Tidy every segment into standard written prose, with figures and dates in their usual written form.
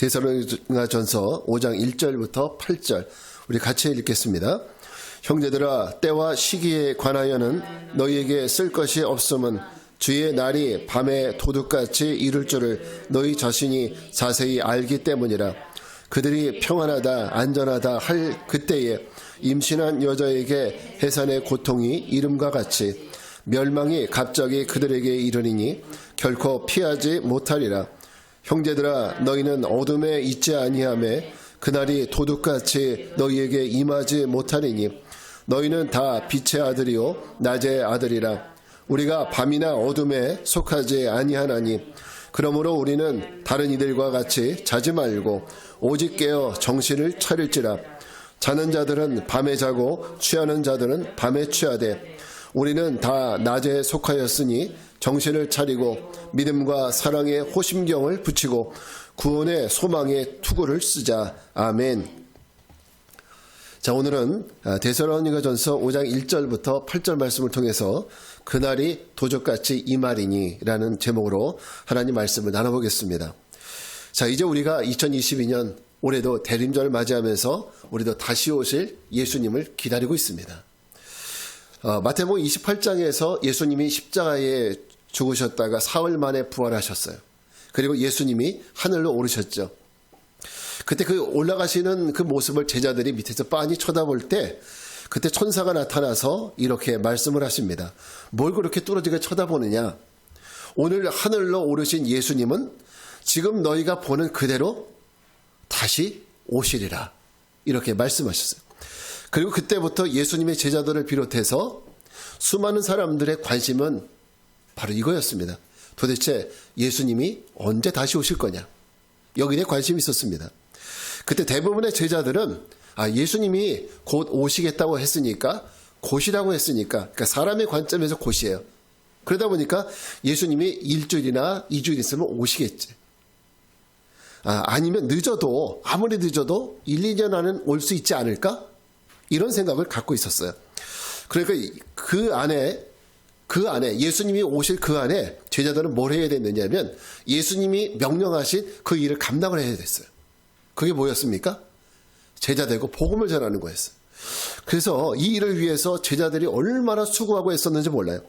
데살로니가전서 5장 1절부터 8절 우리 같이 읽겠습니다. 형제들아, 때와 시기에 관하여는 너희에게 쓸 것이 없음은 주의 날이 밤에 도둑같이 이룰 줄을 너희 자신이 자세히 알기 때문이라. 그들이 평안하다 안전하다 할 그때에 임신한 여자에게 해산의 고통이 이름과 같이 멸망이 갑자기 그들에게 이르리니 결코 피하지 못하리라. 형제들아, 너희는 어둠에 있지 아니하매 그날이 도둑같이 너희에게 임하지 못하리니 너희는 다 빛의 아들이요 낮의 아들이라. 우리가 밤이나 어둠에 속하지 아니하나니 그러므로 우리는 다른 이들과 같이 자지 말고 오직 깨어 정신을 차릴지라. 자는 자들은 밤에 자고 취하는 자들은 밤에 취하되 우리는 다 낮에 속하였으니 정신을 차리고 믿음과 사랑의 호심경을 붙이고 구원의 소망의 투구를 쓰자. 아멘. 자, 오늘은 데살로니가전서 5장 1절부터 8절 말씀을 통해서 그날이 도적같이 임하리니 라는 제목으로 하나님 말씀을 나눠보겠습니다. 자, 이제 우리가 2022년 올해도 대림절을 맞이하면서 우리도 다시 오실 예수님을 기다리고 있습니다. 마태복음 28장에서 예수님이 십자가에 죽으셨다가 사흘 만에 부활하셨어요. 그리고 예수님이 하늘로 오르셨죠. 그때 그 올라가시는 그 모습을 제자들이 밑에서 빤히 쳐다볼 때 그때 천사가 나타나서 이렇게 말씀을 하십니다. 뭘 그렇게 뚫어지게 쳐다보느냐? 오늘 하늘로 오르신 예수님은 지금 너희가 보는 그대로 다시 오시리라. 이렇게 말씀하셨어요. 그리고 그때부터 예수님의 제자들을 비롯해서 수많은 사람들의 관심은 바로 이거였습니다. 도대체 예수님이 언제 다시 오실 거냐? 여기에 관심이 있었습니다. 그때 대부분의 제자들은 예수님이 곧 오시겠다고 했으니까 곧이라고 했으니까 그러니까 사람의 관점에서 곧이에요. 그러다 보니까 예수님이 일주일이나 2주일 있으면 오시겠지. 아니면 늦어도 아무리 늦어도 1, 2년 안은 올 수 있지 않을까? 이런 생각을 갖고 있었어요. 그러니까 그 안에 예수님이 오실 그 안에 제자들은 뭘 해야 됐느냐면 예수님이 명령하신 그 일을 감당을 해야 됐어요. 그게 뭐였습니까? 제자 되고 복음을 전하는 거였어요. 그래서 이 일을 위해서 제자들이 얼마나 수고하고 애썼는지 몰라요.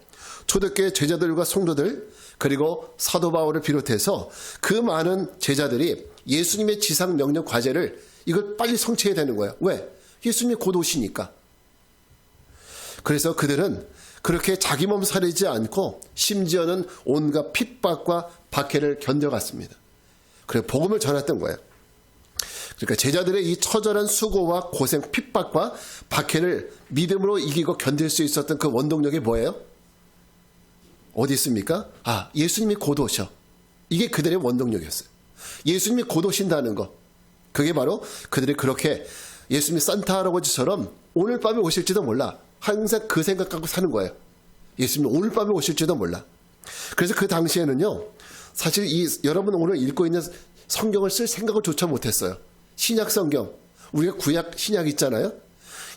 초대교회 제자들과 성도들 그리고 사도 바울을 비롯해서 그 많은 제자들이 예수님의 지상 명령 과제를 이걸 빨리 성취해야 되는 거예요. 왜? 예수님이 곧 오시니까. 그래서 그들은 그렇게 자기 몸 사리지 않고 심지어는 온갖 핍박과 박해를 견뎌갔습니다. 그래서 복음을 전했던 거예요. 그러니까 제자들의 이 처절한 수고와 고생, 핍박과 박해를 믿음으로 이기고 견딜 수 있었던 그 원동력이 뭐예요? 어디 있습니까? 예수님이 곧 오셔. 이게 그들의 원동력이었어요. 예수님이 곧 오신다는 거. 그게 바로 그들이 그렇게 예수님이 산타 할아버지처럼 오늘 밤에 오실지도 몰라. 항상 그 생각 갖고 사는 거예요. 예수님이 오늘 밤에 오실지도 몰라. 그래서 그 당시에는요, 사실 여러분 오늘 읽고 있는 성경을 쓸 생각을 조차 못했어요. 신약 성경, 우리가 구약 신약 있잖아요.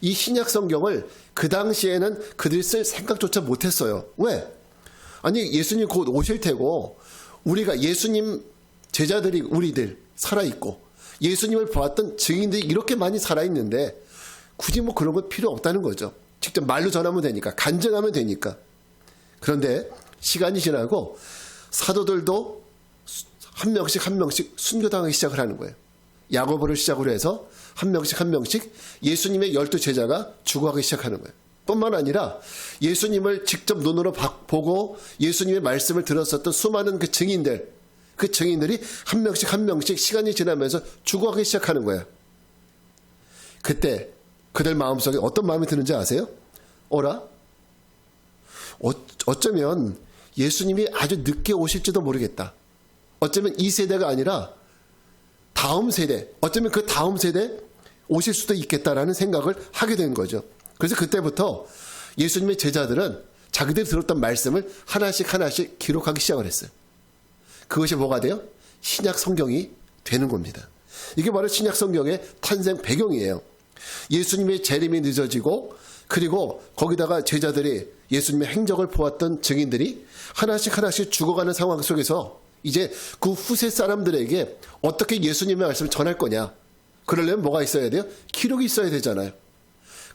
이 신약 성경을 그 당시에는 그들이 쓸 생각조차 못했어요. 왜? 아니, 예수님 곧 오실 테고 우리가 예수님 제자들이 우리들 살아있고 예수님을 보았던 증인들이 이렇게 많이 살아있는데 굳이 뭐 그런 거 필요 없다는 거죠. 직접 말로 전하면 되니까, 간증하면 되니까. 그런데 시간이 지나고 사도들도 한 명씩 순교당하기 시작을 하는 거예요. 야고보를 시작으로 해서 한 명씩 예수님의 12제자가 죽어가기 시작하는 거예요. 뿐만 아니라 예수님을 직접 눈으로 보고 예수님의 말씀을 들었었던 수많은 그 증인들이 한 명씩 시간이 지나면서 죽어가기 시작하는 거예요. 그때 그들 마음속에 어떤 마음이 드는지 아세요? 어쩌면 예수님이 아주 늦게 오실지도 모르겠다. 어쩌면 이 세대가 아니라 다음 세대, 어쩌면 그 다음 세대 오실 수도 있겠다라는 생각을 하게 된 거죠. 그래서 그때부터 예수님의 제자들은 자기들이 들었던 말씀을 하나씩 기록하기 시작을 했어요. 그것이 뭐가 돼요? 신약 성경이 되는 겁니다. 이게 바로 신약 성경의 탄생 배경이에요. 예수님의 재림이 늦어지고 그리고 거기다가 제자들이 예수님의 행적을 보았던 증인들이 하나씩 죽어가는 상황 속에서 이제 그 후세 사람들에게 어떻게 예수님의 말씀을 전할 거냐. 그러려면 뭐가 있어야 돼요? 기록이 있어야 되잖아요.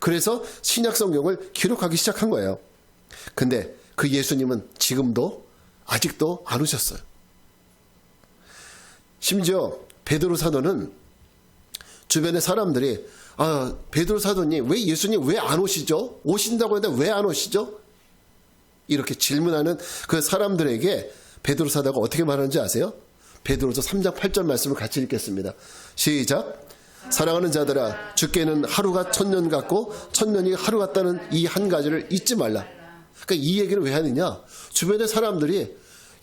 그래서 신약 성경을 기록하기 시작한 거예요. 근데 그 예수님은 지금도 아직도 안 오셨어요. 심지어 베드로 사도는 주변의 사람들이 베드로 사도님 왜 예수님 왜 안 오시죠? 오신다고 했는데 왜 안 오시죠? 이렇게 질문하는 그 사람들에게 베드로 사도가 어떻게 말하는지 아세요? 베드로서 3장 8절 말씀을 같이 읽겠습니다. 시작. 사랑하는 자들아, 주께는 하루가 1000년 같고 1000년이 하루 같다는 이 한 가지를 잊지 말라. 그러니까 이 얘기를 왜 하느냐? 주변의 사람들이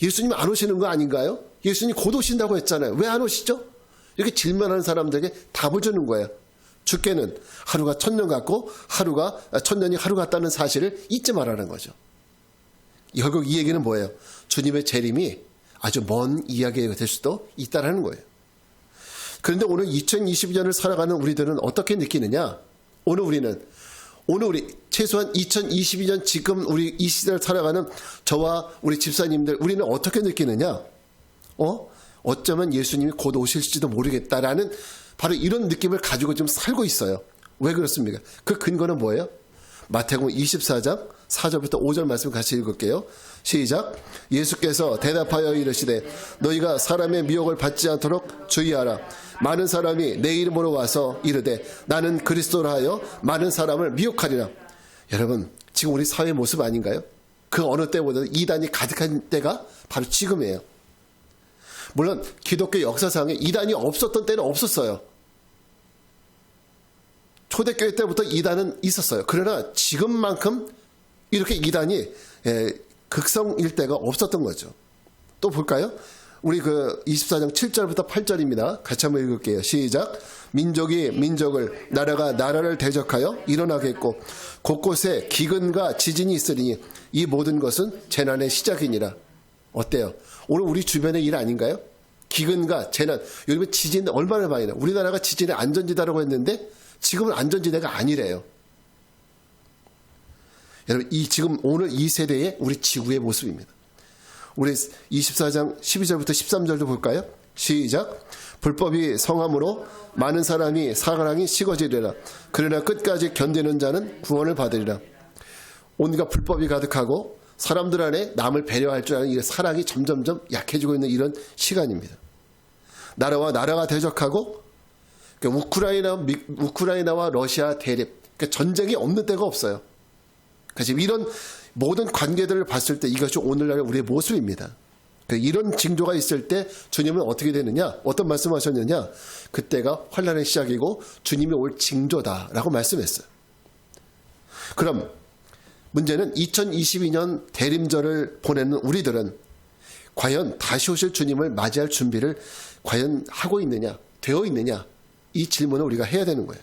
예수님 안 오시는 거 아닌가요? 예수님 곧 오신다고 했잖아요. 왜 안 오시죠? 이렇게 질문하는 사람들에게 답을 주는 거예요. 주께는 하루가 1000년 같고 1000년이 하루 같다는 사실을 잊지 말라는 거죠. 결국 이 얘기는 뭐예요? 주님의 재림이 아주 먼 이야기가 될 수도 있다는 거예요. 그런데 오늘 2022년을 살아가는 우리들은 어떻게 느끼느냐? 오늘 우리 최소한 2022년 지금 우리 이 시대를 살아가는 저와 우리 집사님들 우리는 어떻게 느끼느냐? 어쩌면 예수님이 곧 오실지도 모르겠다라는 바로 이런 느낌을 가지고 지금 살고 있어요. 왜 그렇습니까? 그 근거는 뭐예요? 마태복음 24장 4절부터 5절 말씀 같이 읽을게요. 시작. 예수께서 대답하여 이르시되 너희가 사람의 미혹을 받지 않도록 주의하라. 많은 사람이 내 이름으로 와서 이르되 나는 그리스도라 하여 많은 사람을 미혹하리라. 여러분 지금 우리 사회 모습 아닌가요? 그 어느 때보다 이단이 가득한 때가 바로 지금이에요. 물론 기독교 역사상에 이단이 없었던 때는 없었어요. 초대교회 때부터 이단은 있었어요. 그러나 지금만큼 이렇게 이단이 극성일 때가 없었던 거죠. 또 볼까요? 우리 그 24장 7절부터 8절입니다. 같이 한번 읽을게요. 시작. 민족이 민족을, 나라가 나라를 대적하여 일어나겠고 곳곳에 기근과 지진이 있으리니 이 모든 것은 재난의 시작이니라. 어때요? 오늘 우리 주변의 일 아닌가요? 기근과 재난. 요즘에 지진 얼마나 많이 나. 우리나라가 지진의 안전지대라고 했는데 지금은 안전지대가 아니래요. 여러분 지금 오늘 이 세대의 우리 지구의 모습입니다. 우리 24장 12절부터 13절도 볼까요? 시작. 불법이 성함으로 많은 사람이 사랑이 식어지리라. 그러나 끝까지 견디는 자는 구원을 받으리라. 온갖 불법이 가득하고 사람들 안에 남을 배려할 줄 아는 이 사랑이 점점점 약해지고 있는 이런 시간입니다. 나라와 나라가 대적하고 우크라이나와 러시아 대립, 그러니까 전쟁이 없는 때가 없어요. 그래서 이런 모든 관계들을 봤을 때 이것이 오늘날 우리의 모습입니다. 이런 징조가 있을 때 주님은 어떻게 되느냐? 어떤 말씀하셨느냐? 그때가 환난의 시작이고 주님이 올 징조다라고 말씀했어요. 그럼 문제는 2022년 대림절을 보내는 우리들은 과연 다시 오실 주님을 맞이할 준비를 과연 하고 있느냐? 되어 있느냐? 이 질문을 우리가 해야 되는 거예요.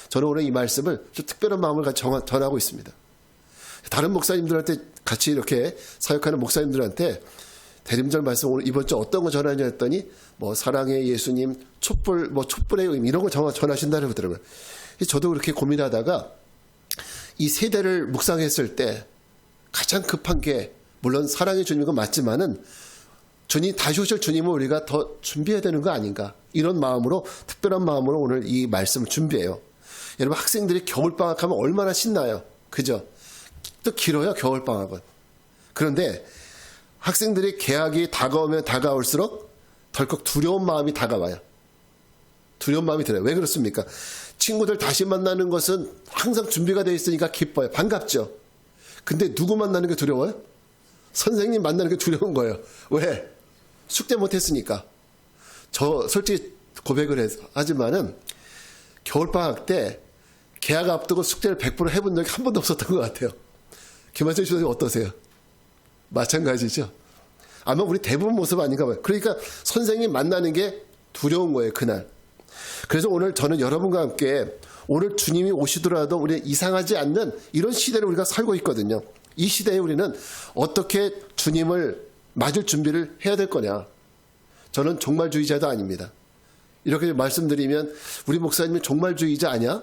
저는 오늘 이 말씀을 좀 특별한 마음을 가지고 전하고 있습니다. 다른 목사님들한테 같이 이렇게 사역하는 목사님들한테 대림절 말씀 오늘 이번 주 어떤 거 전하냐 했더니 사랑의 예수님, 촛불의 의미 이런 거 전하신다고 그러더라고요. 저도 그렇게 고민하다가 이 세대를 묵상했을 때 가장 급한 게 물론 사랑의 주님인 건 맞지만은 주님 다시 오실 주님을 우리가 더 준비해야 되는 거 아닌가 이런 마음으로 특별한 마음으로 오늘 이 말씀을 준비해요. 여러분 학생들이 겨울방학하면 얼마나 신나요. 그죠? 또 길어요 겨울방학은. 그런데 학생들이 개학이 다가오면 다가올수록 덜컥 두려운 마음이 다가와요. 두려운 마음이 들어요. 왜 그렇습니까? 친구들 다시 만나는 것은 항상 준비가 되어 있으니까 기뻐요. 반갑죠. 근데 누구 만나는 게 두려워요? 선생님 만나는 게 두려운 거예요. 왜? 숙제 못했으니까. 저 솔직히 고백을 하지만은 겨울방학 때 개학 앞두고 숙제를 100% 해본 적이 한 번도 없었던 것 같아요. 김한철 주장님 어떠세요? 마찬가지죠. 아마 우리 대부분 모습 아닌가 봐요. 그러니까 선생님 만나는 게 두려운 거예요, 그날. 그래서 오늘 저는 여러분과 함께 오늘 주님이 오시더라도 우리 이상하지 않는 이런 시대를 우리가 살고 있거든요. 이 시대에 우리는 어떻게 주님을 맞을 준비를 해야 될 거냐. 저는 종말주의자도 아닙니다. 이렇게 말씀드리면 우리 목사님이 종말주의자 아니야?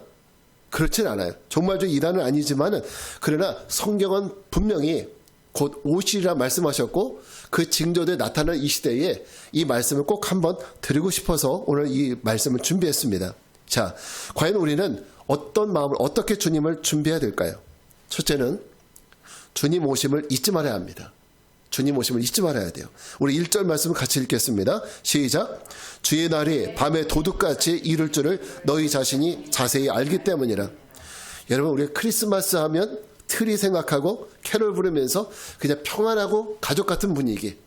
그렇진 않아요. 종말주의 이단은 아니지만은 그러나 성경은 분명히 곧 오시리라 말씀하셨고 그 징조들이 나타나는 이 시대에 이 말씀을 꼭 한번 드리고 싶어서 오늘 이 말씀을 준비했습니다. 자, 과연 우리는 어떤 마음을 어떻게 주님을 준비해야 될까요? 첫째는 주님 오심을 잊지 말아야 합니다. 주님 오심을 잊지 말아야 돼요. 우리 1절 말씀을 같이 읽겠습니다. 시작. 주의 날이 밤에 도둑같이 이룰 줄을 너희 자신이 자세히 알기 때문이라. 여러분, 우리가 크리스마스 하면 트리 생각하고 캐롤 부르면서 그냥 평안하고 가족 같은 분위기,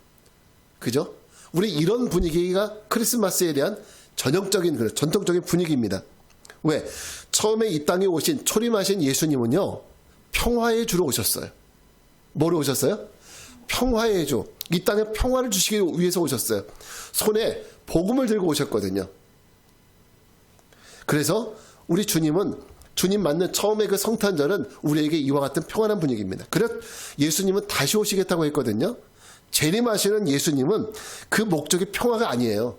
그죠? 우리 이런 분위기가 크리스마스에 대한 전형적인 전통적인 분위기입니다. 왜? 처음에 이 땅에 오신 초림하신 예수님은요, 평화의 주로 오셨어요. 뭐로 오셨어요? 평화의 주. 이 땅에 평화를 주시기 위해서 오셨어요. 손에 복음을 들고 오셨거든요. 그래서 우리 주님은, 주님 맞는 처음에 그 성탄절은 우리에게 이와 같은 평안한 분위기입니다. 그래서 예수님은 다시 오시겠다고 했거든요. 재림하시는 예수님은 그 목적이 평화가 아니에요.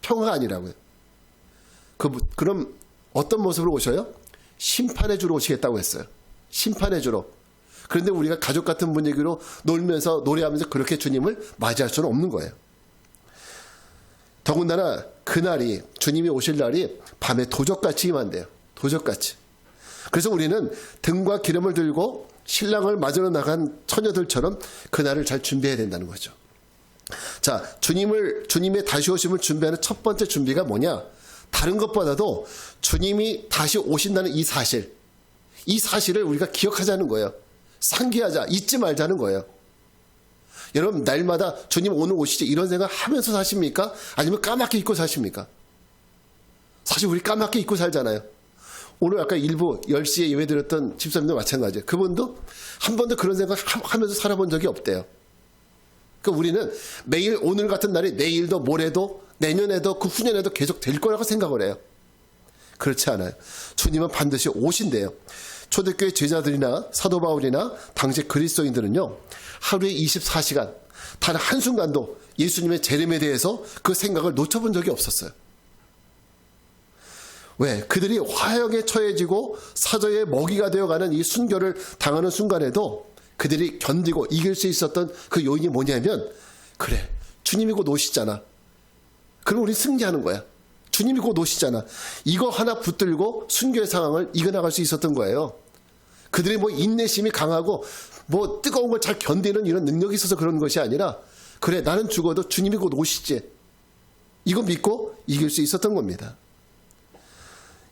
평화가 아니라고요. 그럼 어떤 모습으로 오셔요? 심판의 주로 오시겠다고 했어요. 심판의 주로. 그런데 우리가 가족 같은 분위기로 놀면서 노래하면서 그렇게 주님을 맞이할 수는 없는 거예요. 더군다나 그날이, 주님이 오실 날이 밤에 도적같이 임한대요. 도적같이. 그래서 우리는 등과 기름을 들고 신랑을 맞으러 나간 처녀들처럼 그날을 잘 준비해야 된다는 거죠. 자, 주님의 다시 오심을 준비하는 첫 번째 준비가 뭐냐? 다른 것보다도 주님이 다시 오신다는 이 사실을 우리가 기억하자는 거예요. 상기하자, 잊지 말자는 거예요. 여러분, 날마다 주님 오늘 오시지 이런 생각 하면서 사십니까? 아니면 까맣게 잊고 사십니까? 사실 우리 까맣게 잊고 살잖아요. 오늘 아까 일부 10시에 예배 드렸던 집사님도 마찬가지예요. 그분도 한 번도 그런 생각 하면서 살아본 적이 없대요. 그러니까 우리는 매일 오늘 같은 날이 내일도 모레도 내년에도 그 후년에도 계속 될 거라고 생각을 해요. 그렇지 않아요. 주님은 반드시 오신대요. 초대교회 제자들이나 사도 바울이나 당시 그리스도인들은요, 하루에 24시간 단 한순간도 예수님의 재림에 대해서 그 생각을 놓쳐본 적이 없었어요. 왜? 그들이 화형에 처해지고 사자의 먹이가 되어가는 이 순교를 당하는 순간에도 그들이 견디고 이길 수 있었던 그 요인이 뭐냐면, 그래, 주님이 곧 오시잖아. 그럼 우리 승리하는 거야. 주님이 곧 오시잖아. 이거 하나 붙들고 순교의 상황을 이겨나갈 수 있었던 거예요. 그들이 뭐 인내심이 강하고 뭐 뜨거운 걸 잘 견디는 이런 능력이 있어서 그런 것이 아니라, 그래, 나는 죽어도 주님이 곧 오시지. 이거 믿고 이길 수 있었던 겁니다.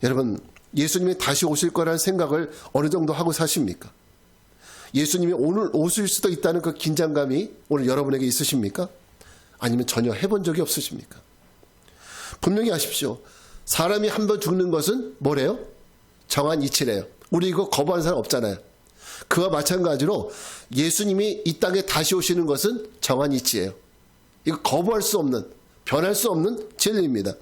여러분, 예수님이 다시 오실 거라는 생각을 어느 정도 하고 사십니까? 예수님이 오늘 오실 수도 있다는 그 긴장감이 오늘 여러분에게 있으십니까? 아니면 전혀 해본 적이 없으십니까? 분명히 아십시오. 사람이 한 번 죽는 것은 뭐래요? 정한 이치래요. 우리 이거 거부하는 사람 없잖아요. 그와 마찬가지로 예수님이 이 땅에 다시 오시는 것은 정한 이치예요. 이거 거부할 수 없는, 변할 수 없는 진리입니다.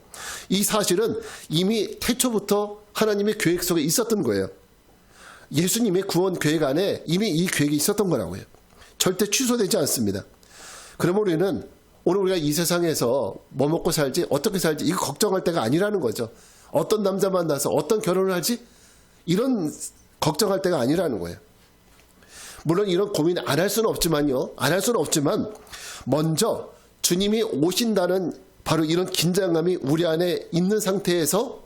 이 사실은 이미 태초부터 하나님의 계획 속에 있었던 거예요. 예수님의 구원 계획 안에 이미 이 계획이 있었던 거라고요. 절대 취소되지 않습니다. 그러면 우리는 오늘 우리가 이 세상에서 뭐 먹고 살지, 어떻게 살지, 이거 걱정할 때가 아니라는 거죠. 어떤 남자 만나서 어떤 결혼을 하지, 이런 걱정할 때가 아니라는 거예요. 물론 이런 고민 안 할 수는 없지만요. 안 할 수는 없지만 먼저 주님이 오신다는 바로 이런 긴장감이 우리 안에 있는 상태에서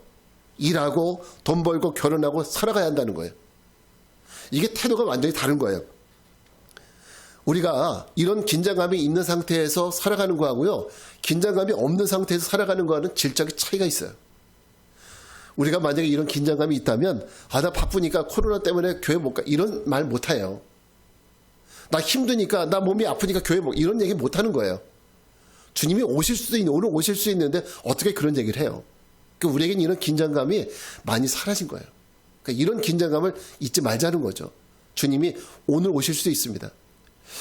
일하고 돈 벌고 결혼하고 살아가야 한다는 거예요. 이게 태도가 완전히 다른 거예요. 우리가 이런 긴장감이 있는 상태에서 살아가는 거하고요, 긴장감이 없는 상태에서 살아가는 거와는 질적인 차이가 있어요. 우리가 만약에 이런 긴장감이 있다면, 아, 나 바쁘니까 코로나 때문에 교회 못 가, 이런 말 못 해요. 나 힘드니까, 나 몸이 아프니까 교회 못, 이런 얘기 못 하는 거예요. 주님이 오실 수도 있는, 오늘 오실 수 있는데 어떻게 그런 얘기를 해요? 그러니까 우리에게는 이런 긴장감이 많이 사라진 거예요. 그러니까 이런 긴장감을 잊지 말자는 거죠. 주님이 오늘 오실 수도 있습니다.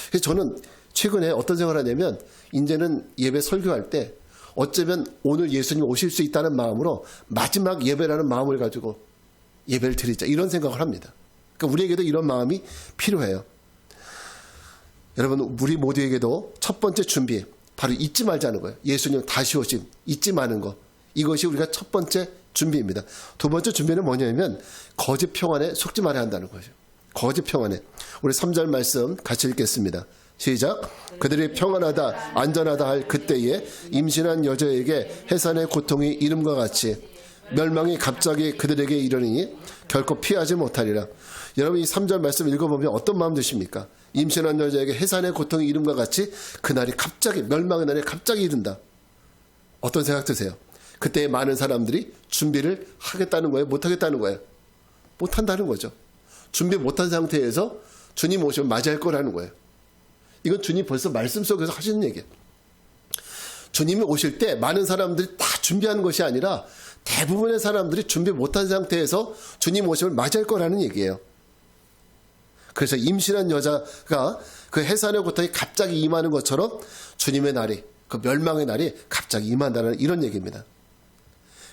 그래서 저는 최근에 어떤 생각을 하냐면, 이제는 예배 설교할 때 어쩌면 오늘 예수님 오실 수 있다는 마음으로 마지막 예배라는 마음을 가지고 예배를 드리자, 이런 생각을 합니다. 그러니까 우리에게도 이런 마음이 필요해요. 여러분, 우리 모두에게도 첫 번째 준비, 바로 잊지 말자는 거예요. 예수님 다시 오심, 잊지 마는 거. 이것이 우리가 첫 번째 준비입니다. 두 번째 준비는 뭐냐면, 거짓 평안에 속지 말아야 한다는 거죠. 거짓 평안해. 우리 3절 말씀 같이 읽겠습니다. 시작. 그들이 평안하다 안전하다 할 그때에 임신한 여자에게 해산의 고통이 이름과 같이 멸망이 갑자기 그들에게 이르니 결코 피하지 못하리라. 여러분 이 3절 말씀 읽어보면 어떤 마음 드십니까? 임신한 여자에게 해산의 고통이 이름과 같이 그날이 갑자기 멸망의 날이 갑자기 이른다. 어떤 생각 드세요? 그때 많은 사람들이 준비를 하겠다는 거예요? 못하겠다는 거예요? 못한다는 거죠. 준비 못한 상태에서 주님 오시면 맞이할 거라는 거예요. 이건 주님 벌써 말씀 속에서 하시는 얘기예요. 주님이 오실 때 많은 사람들이 다 준비하는 것이 아니라 대부분의 사람들이 준비 못한 상태에서 주님 오심을 맞이할 거라는 얘기예요. 그래서 임신한 여자가 그 해산의 고통이 갑자기 임하는 것처럼 주님의 날이, 그 멸망의 날이 갑자기 임한다는 이런 얘기입니다.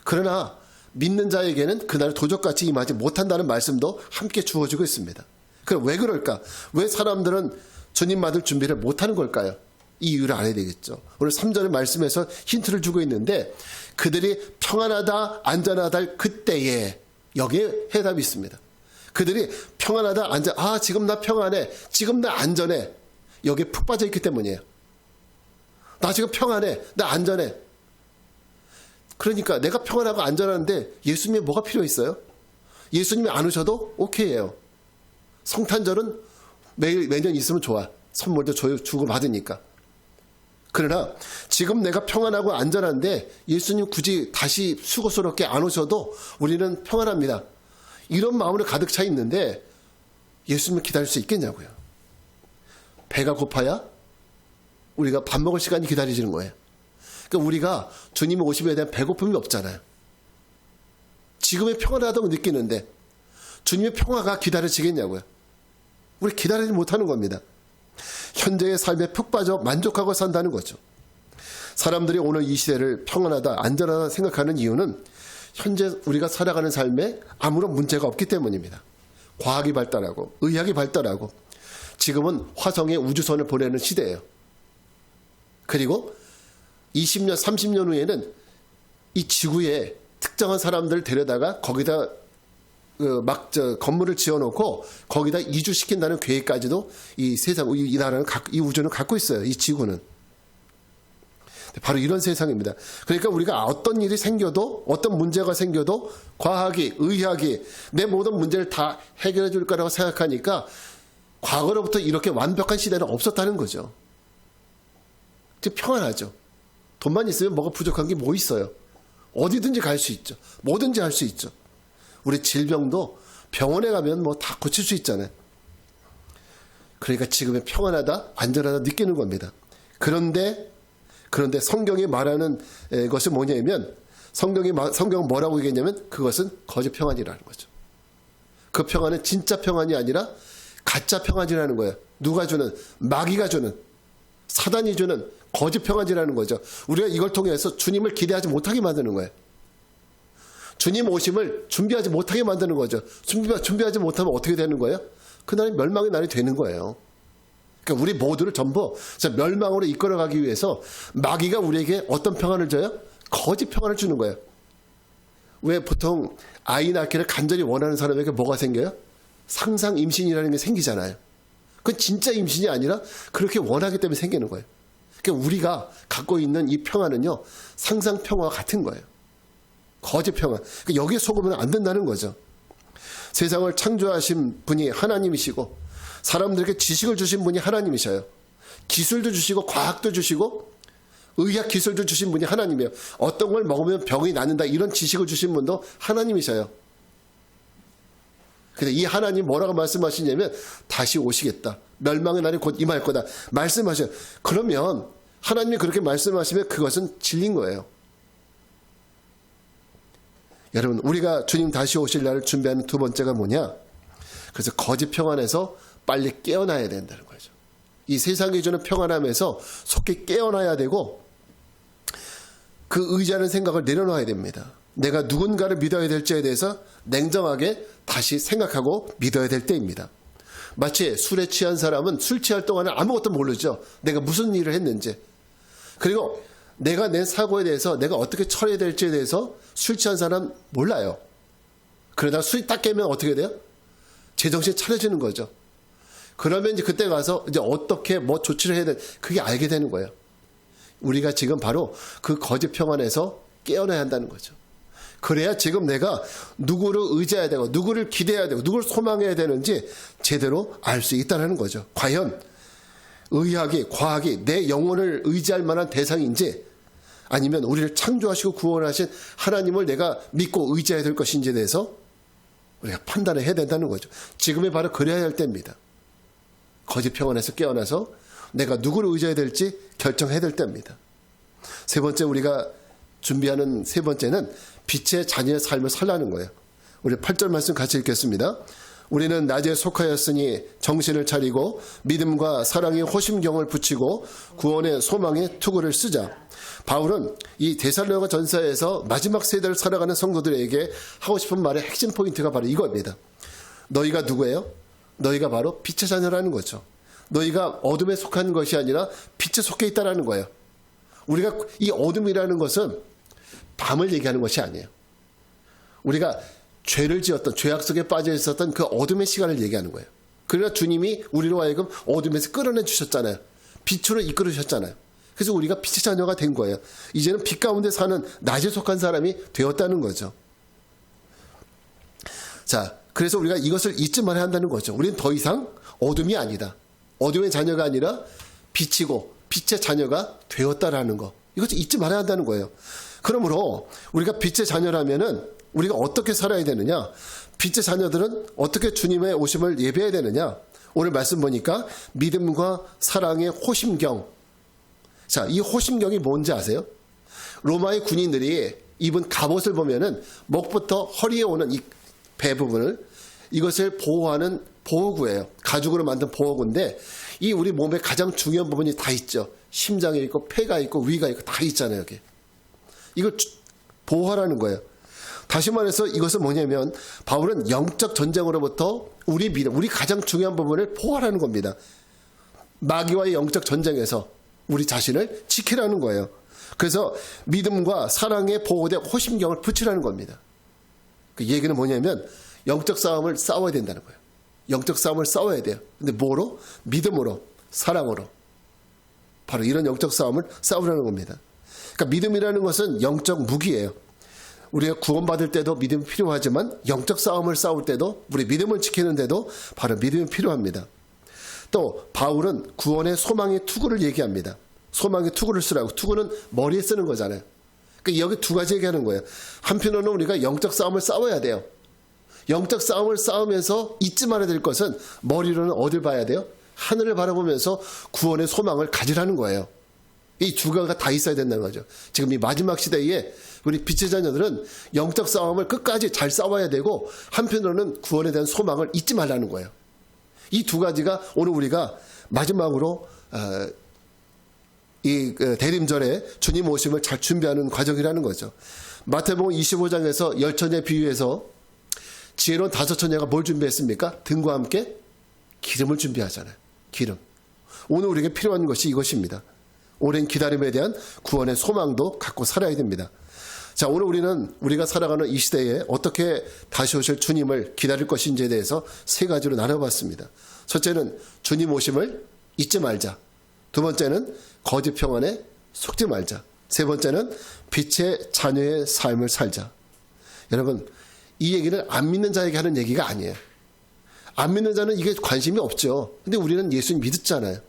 그러나 믿는 자에게는 그날이 도적같이 임하지 못한다는 말씀도 함께 주어지고 있습니다. 그럼 왜 그럴까? 왜 사람들은 주님 받을 준비를 못하는 걸까요? 이 이유를 알아야 되겠죠. 오늘 3절의 말씀에서 힌트를 주고 있는데 그들이 평안하다 안전하다 할 그때에 여기에 해답이 있습니다. 그들이 평안하다 지금 나 평안해, 지금 나 안전해, 여기에 푹 빠져 있기 때문이에요. 나 지금 평안해, 나 안전해. 그러니까 내가 평안하고 안전한데 예수님이 뭐가 필요 있어요? 예수님이 안 오셔도 오케이예요. 성탄절은 매년 있으면 좋아. 선물도 주고 받으니까. 그러나 지금 내가 평안하고 안전한데 예수님 굳이 다시 수고스럽게 안 오셔도 우리는 평안합니다. 이런 마음으로 가득 차 있는데 예수님을 기다릴 수 있겠냐고요. 배가 고파야 우리가 밥 먹을 시간이 기다려지는 거예요. 그러니까 우리가 주님 오심에 대한 배고픔이 없잖아요. 지금의 평안하다고 느끼는데 주님의 평화가 기다려지겠냐고요. 우리 기다리지 못하는 겁니다. 현재의 삶에 푹 빠져 만족하고 산다는 거죠. 사람들이 오늘 이 시대를 평안하다 안전하다 생각하는 이유는 현재 우리가 살아가는 삶에 아무런 문제가 없기 때문입니다. 과학이 발달하고 의학이 발달하고 지금은 화성에 우주선을 보내는 시대예요. 그리고 20년 30년 후에는 이 지구에 특정한 사람들을 데려다가 거기다 건물을 지어놓고 거기다 이주시킨다는 계획까지도 이 세상, 이 나라는, 이 우주는 갖고 있어요. 이 지구는. 바로 이런 세상입니다. 그러니까 우리가 어떤 일이 생겨도, 어떤 문제가 생겨도 과학이, 의학이 내 모든 문제를 다 해결해 줄 거라고 생각하니까 과거로부터 이렇게 완벽한 시대는 없었다는 거죠. 즉 평안하죠. 돈만 있으면 뭐가 부족한 게 뭐 있어요. 어디든지 갈 수 있죠. 뭐든지 할 수 있죠. 우리 질병도 병원에 가면 뭐 다 고칠 수 있잖아요. 그러니까 지금의 평안하다, 안전하다 느끼는 겁니다. 그런데 성경이 말하는 것이 뭐냐면 성경은 뭐라고 얘기했냐면 그것은 거짓 평안이라는 거죠. 그 평안은 진짜 평안이 아니라 가짜 평안이라는 거예요. 누가 주는? 마귀가 주는, 사단이 주는 거짓 평안이라는 거죠. 우리가 이걸 통해서 주님을 기대하지 못하게 만드는 거예요. 주님 오심을 준비하지 못하게 만드는 거죠. 준비하지 못하면 어떻게 되는 거예요? 그날이 멸망의 날이 되는 거예요. 그러니까 우리 모두를 전부 멸망으로 이끌어가기 위해서 마귀가 우리에게 어떤 평안을 줘요? 거짓 평안을 주는 거예요. 왜 보통 아이 낳기를 간절히 원하는 사람에게 뭐가 생겨요? 상상 임신이라는 게 생기잖아요. 그건 진짜 임신이 아니라 그렇게 원하기 때문에 생기는 거예요. 그러니까 우리가 갖고 있는 이 평안은요, 상상 평화와 같은 거예요. 거짓 평안. 그러니까 여기에 속으면 안 된다는 거죠. 세상을 창조하신 분이 하나님이시고 사람들에게 지식을 주신 분이 하나님이셔요. 기술도 주시고 과학도 주시고 의학 기술도 주신 분이 하나님이에요. 어떤 걸 먹으면 병이 낫는다 이런 지식을 주신 분도 하나님이셔요. 근데 이 하나님 뭐라고 말씀하시냐면 다시 오시겠다. 멸망의 날이 곧 임할 거다. 말씀하셔요. 그러면 하나님이 그렇게 말씀하시면 그것은 진리인 거예요. 여러분, 우리가 주님 다시 오실 날을 준비하는 두 번째가 뭐냐? 그래서 거짓 평안에서 빨리 깨어나야 된다는 거죠. 이 세상이 주는 평안함에서 속히 깨어나야 되고 그 의지하는 생각을 내려놔야 됩니다. 내가 누군가를 믿어야 될지에 대해서 냉정하게 다시 생각하고 믿어야 될 때입니다. 마치 술에 취한 사람은 술 취할 동안에 아무것도 모르죠. 내가 무슨 일을 했는지. 그리고 내가 낸 사고에 대해서 내가 어떻게 처리해야 될지에 대해서 술 취한 사람 몰라요. 그러다가 술이 딱 깨면 어떻게 돼요? 제정신 차려지는 거죠. 그러면 이제 그때 가서 이제 어떻게 뭐 조치를 해야 돼, 그게 알게 되는 거예요. 우리가 지금 바로 그 거짓 평안에서 깨어나야 한다는 거죠. 그래야 지금 내가 누구를 의지해야 되고 누구를 기대해야 되고 누구를 소망해야 되는지 제대로 알 수 있다는 거죠. 과연 의학이, 과학이 내 영혼을 의지할 만한 대상인지, 아니면 우리를 창조하시고 구원하신 하나님을 내가 믿고 의지해야 될 것인지에 대해서 우리가 판단을 해야 된다는 거죠. 지금이 바로 그래야 할 때입니다. 거짓 평안에서 깨어나서 내가 누구를 의지해야 될지 결정해야 될 때입니다. 세 번째, 우리가 준비하는 세 번째는 빛의 자녀의 삶을 살라는 거예요. 우리 8절 말씀 같이 읽겠습니다. 우리는 낮에 속하였으니 정신을 차리고 믿음과 사랑의 호심경을 붙이고 구원의 소망의 투구를 쓰자. 바울은 이 데살로니가 전서에서 마지막 세대를 살아가는 성도들에게 하고 싶은 말의 핵심 포인트가 바로 이겁니다. 너희가 누구예요? 너희가 바로 빛의 자녀라는 거죠. 너희가 어둠에 속한 것이 아니라 빛에 속해 있다라는 거예요. 우리가 이 어둠이라는 것은 밤을 얘기하는 것이 아니에요. 우리가 죄를 지었던, 죄악 속에 빠져 있었던 그 어둠의 시간을 얘기하는 거예요. 그러나 주님이 우리로 하여금 어둠에서 끌어내 주셨잖아요. 빛으로 이끌어 주셨잖아요. 그래서 우리가 빛의 자녀가 된 거예요. 이제는 빛 가운데 사는 낮에 속한 사람이 되었다는 거죠. 자, 그래서 우리가 이것을 잊지 말아야 한다는 거죠. 우리는 더 이상 어둠이 아니다. 어둠의 자녀가 아니라 빛이고 빛의 자녀가 되었다라는 거. 이것을 잊지 말아야 한다는 거예요. 그러므로 우리가 빛의 자녀라면은 우리가 어떻게 살아야 되느냐? 빛의 자녀들은 어떻게 주님의 오심을 예배해야 되느냐? 오늘 말씀 보니까 믿음과 사랑의 호심경. 자, 이 호심경이 뭔지 아세요? 로마의 군인들이 입은 갑옷을 보면은 목부터 허리에 오는 이 배 부분을, 이것을 보호하는 보호구예요. 가죽으로 만든 보호구인데 이 우리 몸의 가장 중요한 부분이 다 있죠. 심장에 있고 폐가 있고 위가 있고 다 있잖아요. 여기. 이걸 보호하라는 거예요. 다시 말해서 이것은 뭐냐면 바울은 영적 전쟁으로부터 우리 믿음, 우리 가장 중요한 부분을 보호하라는 겁니다. 마귀와의 영적 전쟁에서 우리 자신을 지키라는 거예요. 그래서 믿음과 사랑의 보호대 호심경을 붙이라는 겁니다. 그 얘기는 뭐냐면 영적 싸움을 싸워야 된다는 거예요. 영적 싸움을 싸워야 돼요. 근데 뭐로? 믿음으로, 사랑으로. 바로 이런 영적 싸움을 싸우라는 겁니다. 그러니까 믿음이라는 것은 영적 무기예요. 우리가 구원받을 때도 믿음이 필요하지만 영적 싸움을 싸울 때도, 우리 믿음을 지키는데도 바로 믿음이 필요합니다. 또 바울은 구원의 소망의 투구를 얘기합니다. 소망의 투구를 쓰라고. 투구는 머리에 쓰는 거잖아요. 그러니까 여기 두 가지 얘기하는 거예요. 한편으로는 우리가 영적 싸움을 싸워야 돼요. 영적 싸움을 싸우면서 잊지 말아야 될 것은 머리로는 어딜 봐야 돼요? 하늘을 바라보면서 구원의 소망을 가지라는 거예요. 이 두 가지가 다 있어야 된다는 거죠. 지금 이 마지막 시대에 우리 빛의 자녀들은 영적 싸움을 끝까지 잘 싸워야 되고, 한편으로는 구원에 대한 소망을 잊지 말라는 거예요. 이 두 가지가 오늘 우리가 마지막으로 이 대림절에 주님 오심을 잘 준비하는 과정이라는 거죠. 마태복음 25장에서 열처녀 비유에서 지혜로운 다섯 처녀가 뭘 준비했습니까? 등과 함께 기름을 준비하잖아요. 기름. 오늘 우리에게 필요한 것이 이것입니다. 오랜 기다림에 대한 구원의 소망도 갖고 살아야 됩니다. 자, 오늘 우리는 우리가 살아가는 이 시대에 어떻게 다시 오실 주님을 기다릴 것인지에 대해서 세 가지로 나눠봤습니다. 첫째는 주님 오심을 잊지 말자. 두 번째는 거짓 평안에 속지 말자. 세 번째는 빛의 자녀의 삶을 살자. 여러분, 이 얘기는 안 믿는 자에게 하는 얘기가 아니에요. 안 믿는 자는 이게 관심이 없죠. 근데 우리는 예수님 믿었잖아요.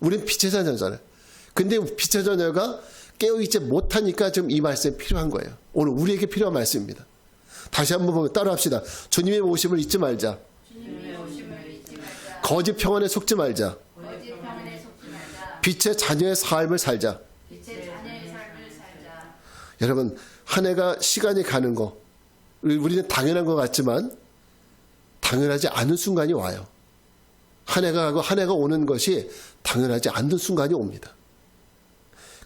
우리는 빛의 자녀잖아요. 근데 빛의 자녀가 깨어있지 못하니까 지금 이 말씀이 필요한 거예요. 오늘 우리에게 필요한 말씀입니다. 다시 한번 보면 따라합시다. 주님의 오심을 잊지 말자. 거짓 평안에 속지 말자. 빛의 자녀의 삶을 살자. 여러분, 한 해가 시간이 가는 거, 우리는 당연한 것 같지만 당연하지 않은 순간이 와요. 한 해가 가고 한 해가 오는 것이 당연하지 않는 순간이 옵니다.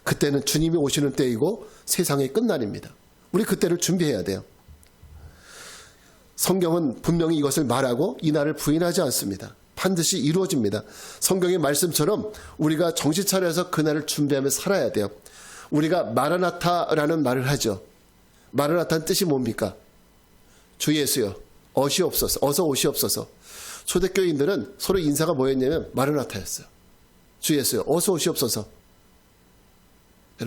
그때는 주님이 오시는 때이고 세상의 끝날입니다. 우리 그때를 준비해야 돼요. 성경은 분명히 이것을 말하고 이 날을 부인하지 않습니다. 반드시 이루어집니다. 성경의 말씀처럼 우리가 정신 차려서 그날을 준비하며 살아야 돼요. 우리가 마라나타라는 말을 하죠. 마라나타는 뜻이 뭡니까? 주 예수여, 어시옵소서, 어서 오시옵소서. 초대교인들은 서로 인사가 뭐였냐면 마르나타였어요. 주 예수여 어서 오시옵소서.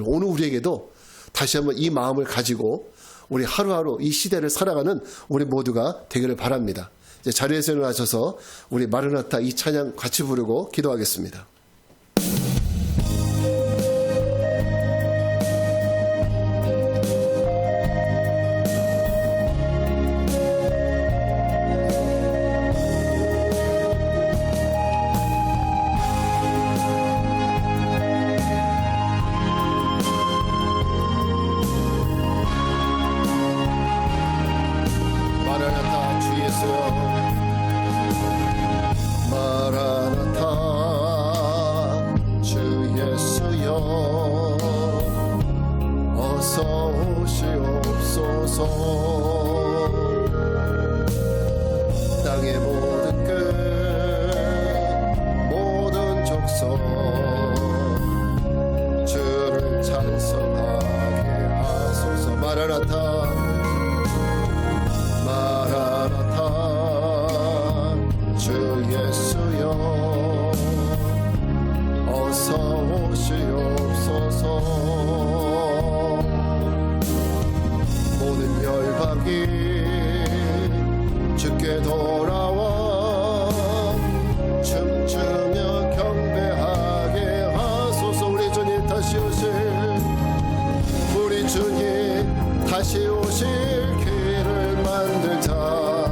오늘 우리에게도 다시 한번 이 마음을 가지고 우리 하루하루 이 시대를 살아가는 우리 모두가 되기를 바랍니다. 이제 자리에서 일어나셔서 우리 마르나타 이 찬양 같이 부르고 기도하겠습니다. 마라나타 주 예수여 마라나타 주 예수여 어서 오시옵소서. 땅의 모든 끝 모든 족속 주를 찬송하게 하소서. 마라나타 주 예수여 어서 오시옵소서. 모든 열방이 주께 돌아와 춤추며 경배하게 하소서. 우리 주님 다시 오실 우리 주님 다시 오실 길을 만들자.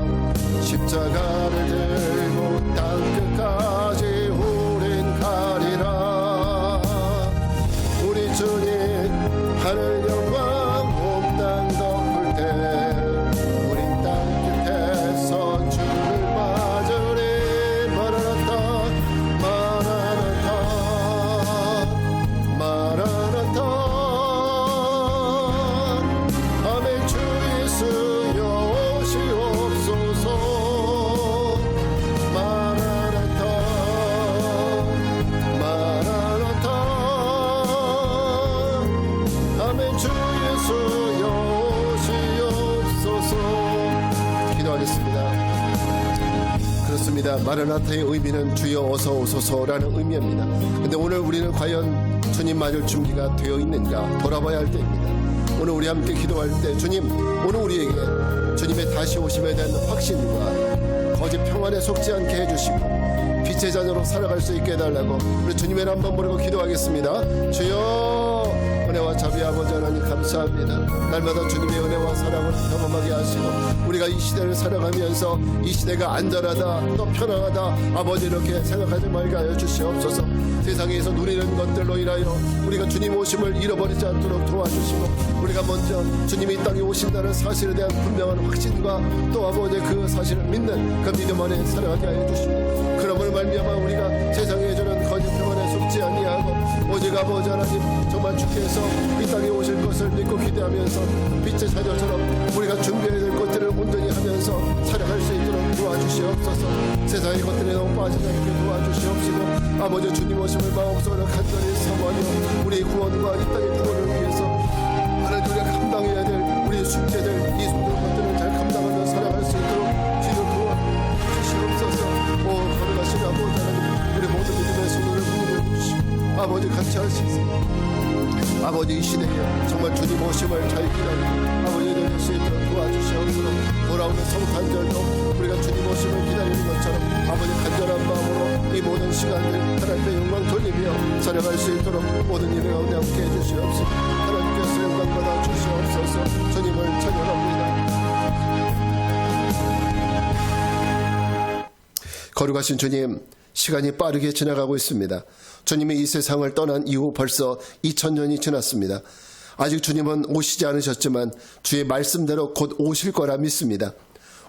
십자가를 들고 땅끝까지 우린 가리라. 우리 주님 하늘 영광 온 땅 덮을 때 우린 땅끝에서 주를 맞으리. 마라나타 마라나타 마라나타 아멘. 주 예수여 오시옵소서. 그렇습니다. 마라나타의 의미는 주여 어서 오소서라는 의미입니다. 근데 오늘 우리는 과연 주님 맞을 준비가 되어 있는가 돌아봐야 할 때입니다. 오늘 우리 함께 기도할 때 주님 오늘 우리에게 주님의 다시 오심에 대한 확신과 거짓 평안에 속지 않게 해주시고 빛의 자녀로 살아갈 수 있게 해달라고 우리 주님의 이름 한번 부르고 기도하겠습니다. 주여 은혜와 자비 아버지 하나님 감사합니다. 날마다 주님의 은혜와 사랑을 경험하게 하시고 우리가 이 시대를 살아가면서 이 시대가 안전하다 또 편안하다 아버지 이렇게 생각하지 말게 하여 주시옵소서. 세상에서 누리는 것들로 인하여 우리가 주님 오심을 잃어버리지 않도록 도와주시고 우리가 먼저 주님이 이 땅에 오신다는 사실에 대한 분명한 확신과 또 아버지 그 사실을 믿는 그 믿음 안에 살아가게 하여 주시고 그러므로 말미암아 우리가 세상에 주는 거짓 평안에 속지 아니하고 오직 아버지 하나님 정말 주께서 이 땅에 오실 것을 믿고 기대하면서 빛의 자녀처럼 우리가 준비해야 될 것들을 온전히 하면서 살아갈 수 있도록 도와주시옵소서. 세상의 것들에 너무 빠지지 않게 도와주시옵시고 아버지 주님 오심을 마음속으로 간절히 사모하며 우리의 구원과 이 땅의 구원을 위해서 하나님 우리가 감당해야 될 우리의 숙제들 이 모든 것들을 잘 감당하며 살아갈 수 있도록 주여 도와주시옵소서. 거룩하신 아버지 하나님 우리 모든 믿음의 손을 부어주시고 아버지 같이 할 수 있습니다. 아버지 이 시대에 정말 주님 오심을 잘 기다리고 아버지를 낼 수 있도록 도와주시옵소서. 돌아오는 성탄절도 우리가 주님 오심을 기다리는 것처럼 아버지 간절한 마음으로 이 모든 시간을 하나님께 영광 돌리며 살아갈 수 있도록 모든 일을 가운데 함께 해주시옵소서. 하나님께서 영광 받아 주시옵소서. 주님을 찬양합니다. 거룩하신 주님 시간이 빠르게 지나가고 있습니다. 주님이 이 세상을 떠난 이후 벌써 2000년이 지났습니다. 아직 주님은 오시지 않으셨지만 주의 말씀대로 곧 오실 거라 믿습니다.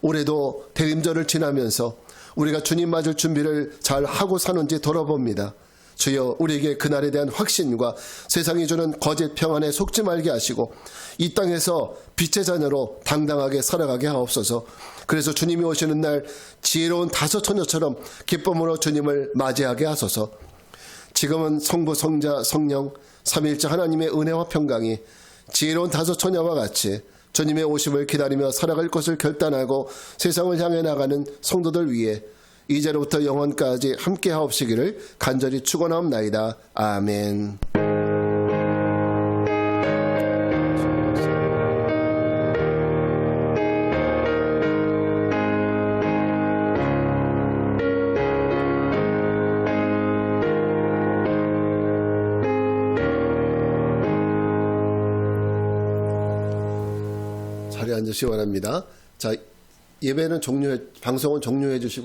올해도 대림절을 지나면서 우리가 주님 맞을 준비를 잘 하고 사는지 돌아봅니다. 주여 우리에게 그날에 대한 확신과 세상이 주는 거짓 평안에 속지 말게 하시고 이 땅에서 빛의 자녀로 당당하게 살아가게 하옵소서. 그래서 주님이 오시는 날 지혜로운 다섯 처녀처럼 기쁨으로 주님을 맞이하게 하소서. 지금은 성부 성자 성령 삼위일체 하나님의 은혜와 평강이 지혜로운 다섯 처녀와 같이 주님의 오심을 기다리며 살아갈 것을 결단하고 세상을 향해 나가는 성도들 위해 이제로부터 영원까지 함께하옵시기를 간절히 축원하옵나이다. 아멘. 자리에 앉으시기 바랍니다. 자, 예배는 방송은 종료해 주시고